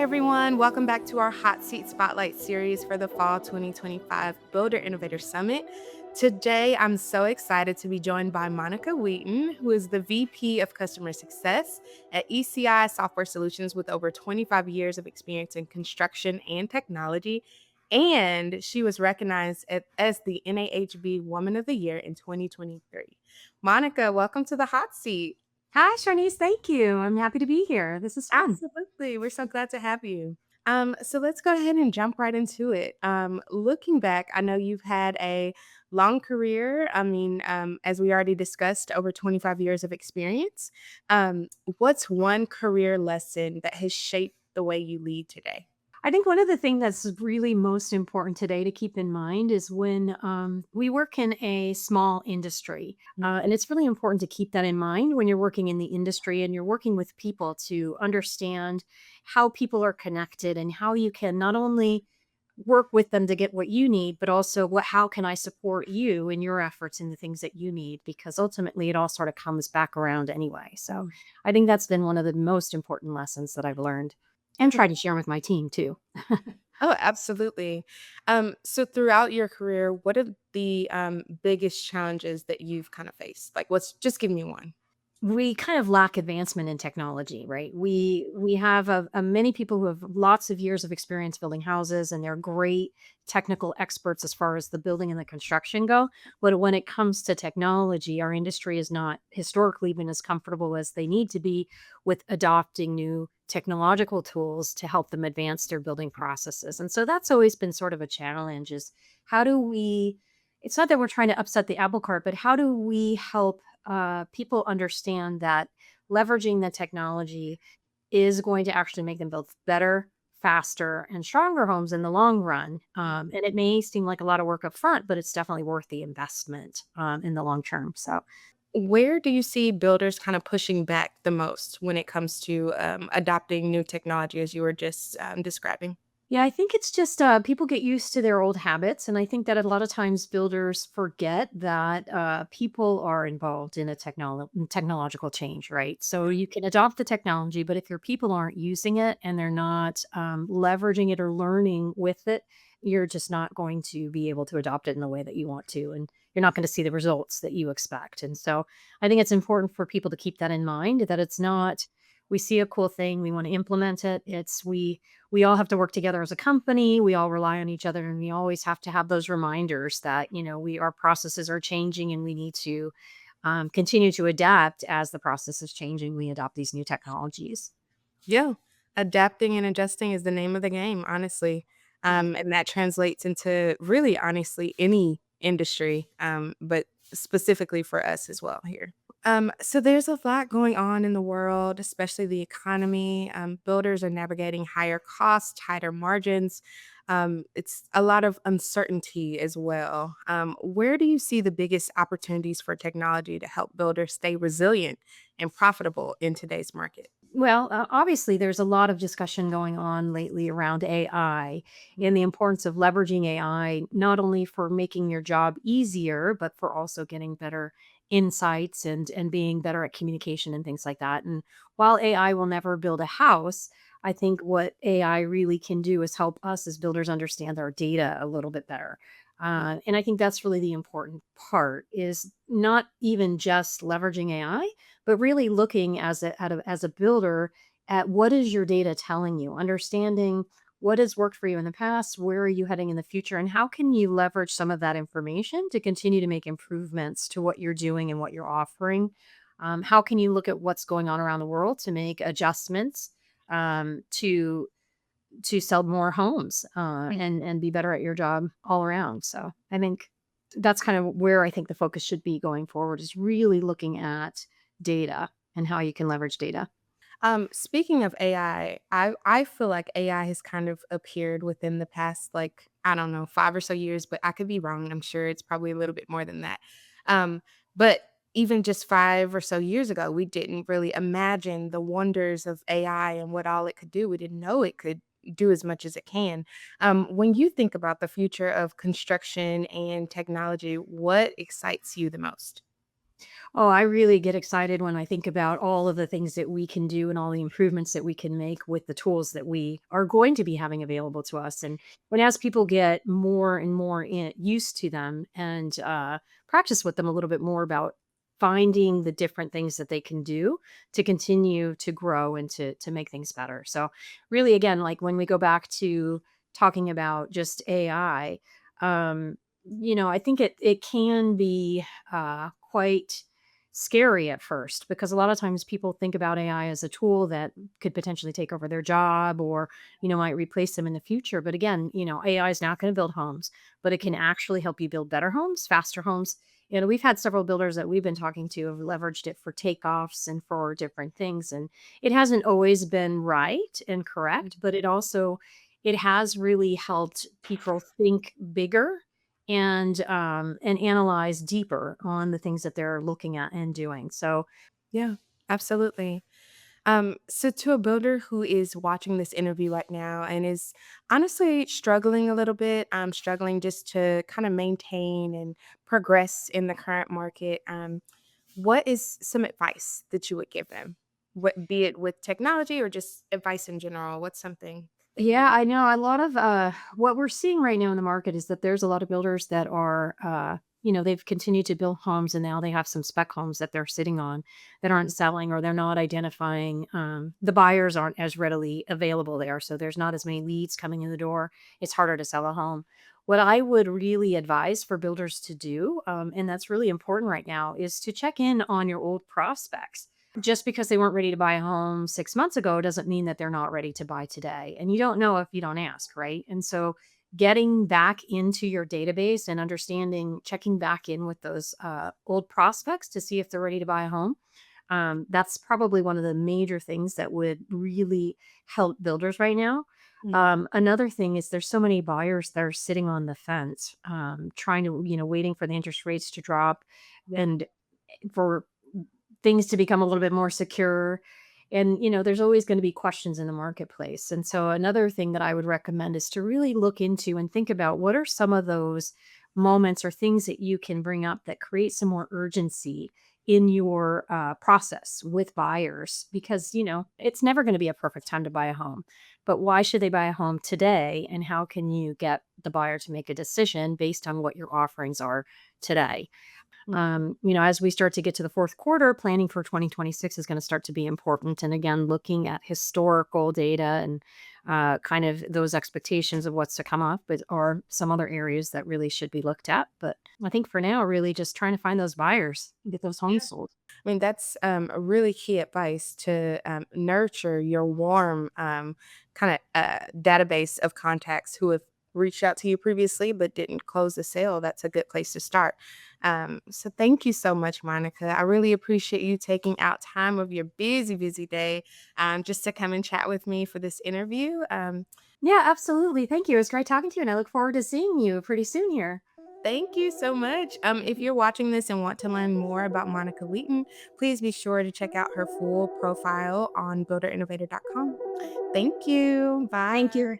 everyone. Welcome back to our Hot Seat Spotlight series for the Fall 2025 Builder Innovator Summit. Today, I'm so excited to be joined by Monica Wheaton, who is the VP of Customer Success at ECI Software Solutions with over 25 years of experience in construction and technology. And she was recognized as the NAHB Woman of the Year in 2023. Monica, welcome to the Hot Seat. Hi, Sharnice. Thank you. I'm happy to be here. This is fun. Absolutely. We're so glad to have you. So let's go ahead and jump right into it. Looking back, I know you've had a long career. As we already discussed, over 25 years of experience. What's one career lesson that has shaped the way you lead today? I think one of the things that's really most important today to keep in mind is when we work in a small industry. And it's really important to keep that in mind when you're working in the industry and you're working with people to understand how people are connected and how you can not only work with them to get what you need, but also how can I support you in your efforts in the things that you need? Because ultimately it all sort of comes back around anyway. So I think that's been one of the most important lessons that I've learned and try to share with my team too. Oh, absolutely. So throughout your career, what are the biggest challenges that you've kind of faced? Like, what's just give me one. We kind of lack advancement in technology, right? We have many people who have lots of years of experience building houses, and they're great technical experts as far as the building and the construction go. But when it comes to technology, our industry has not historically been as comfortable as they need to be with adopting new technological tools to help them advance their building processes. And so that's always been sort of a challenge: is how do we? It's not that we're trying to upset the apple cart, but how do we help people understand that leveraging the technology is going to actually make them build better, faster, and stronger homes in the long run. And it may seem like a lot of work up front, but it's definitely worth the investment in the long term. So Where do you see builders kind of pushing back the most when it comes to adopting new technology, as you were just describing? yeah, I think it's just people get used to their old habits. And I think that a lot of times builders forget that people are involved in a technological change, right? So you can adopt the technology, but if your people aren't using it and they're not leveraging it or learning with it, you're just not going to be able to adopt it in the way that you want to. And you're not going to see the results that you expect. And so I think it's important for people to keep that in mind, that it's not, we see a cool thing, we want to implement it. It's we all have to work together as a company. We all rely on each other, and we always have to have those reminders that our processes are changing, and we need to continue to adapt as the process is changing. We adopt these new technologies. Yeah, adapting and adjusting is the name of the game, honestly. And that translates into really, honestly, any industry, but specifically for us as well here. So there's a lot going on in the world, especially the economy. Builders are navigating higher costs, tighter margins. It's a lot of uncertainty as well. Where do you see the biggest opportunities for technology to help builders stay resilient and profitable in today's market? Well, obviously, there's a lot of discussion going on lately around AI and the importance of leveraging AI, not only for making your job easier, but for also getting better insights and being better at communication and things like that. And while AI will never build a house, I think what AI really can do is help us as builders understand our data a little bit better. And I think that's really the important part, is not even just leveraging AI, but really looking as a builder at what is your data telling you, understanding what has worked for you in the past, where are you heading in the future, and how can you leverage some of that information to continue to make improvements to what you're doing and what you're offering. How can you look at what's going on around the world to make adjustments to sell more homes and be better at your job all around. So I think that's kind of where I think the focus should be going forward, is really looking at data and how you can leverage data. Speaking of I feel like AI has kind of appeared within the past, like, I don't know, 5 or so years, but I could be wrong. I'm sure it's probably a little bit more than that. But even just 5 or so years ago, we didn't really imagine the wonders of AI and what all it could do. We didn't know it could do as much as it can. When you think about the future of construction and technology, what excites you the most? Oh, I really get excited when I think about all of the things that we can do and all the improvements that we can make with the tools that we are going to be having available to us. And when as people get more and more used to them and practice with them a little bit more about finding the different things that they can do to continue to grow and to make things better. So really, again, like when we go back to talking about just AI, I think it can be quite scary at first because a lot of times people think about AI as a tool that could potentially take over their job or, might replace them in the future. But again, AI is not going to build homes, but it can actually help you build better homes, faster homes. We've had several builders that we've been talking to have leveraged it for takeoffs and for different things. And it hasn't always been right and correct, but it has really helped people think bigger and analyze deeper on the things that they're looking at and doing. So, Yeah, absolutely. So to a builder who is watching this interview right now and is honestly struggling a little bit, struggling just to kind of maintain and progress in the current market, what is some advice that you would give them? What, be it with technology or just advice in general? What's something that you yeah, would? I know a lot of what we're seeing right now in the market is that there's a lot of builders that are they've continued to build homes and now they have some spec homes that they're sitting on that aren't selling or they're not identifying the buyers aren't as readily available there. So there's not as many leads coming in the door. It's harder to sell a home. What I would really advise for builders to do, and that's really important right now, is to check in on your old prospects. Just because they weren't ready to buy a home 6 months ago doesn't mean that they're not ready to buy today, and you don't know if you don't ask, right? And so getting back into your database and understanding checking back in with those, old prospects to see if they're ready to buy a home, that's probably one of the major things that would really help builders right now. Mm, Another thing is there's so many buyers that are sitting on the fence, trying to waiting for the interest rates to drop yeah. and for things to become a little bit more secure. And, there's always going to be questions in the marketplace. And so, another thing that I would recommend is to really look into and think about what are some of those moments or things that you can bring up that create some more urgency in your process with buyers because it's never going to be a perfect time to buy a home, but why should they buy a home today and how can you get the buyer to make a decision based on what your offerings are today? Mm, As we start to get to the fourth quarter, planning for 2026 is going to start to be important. And again, looking at historical data and kind of those expectations of what's to come up, but are some other areas that really should be looked at. But I think for now, really just trying to find those buyers, get those yeah. homes sold. I mean, that's a really key advice to nurture your warm kind of database of contacts who have reached out to you previously but didn't close the sale. That's a good place to start. So, thank you so much, Monica. I really appreciate you taking out time of your busy, busy day just to come and chat with me for this interview. Yeah, absolutely. Thank you. It was great talking to you. And I look forward to seeing you pretty soon here. Thank you so much. If you're watching this and want to learn more about Monica Wheaton, please be sure to check out her full profile on builderinnovator.com. Thank you. Bye. Thank you.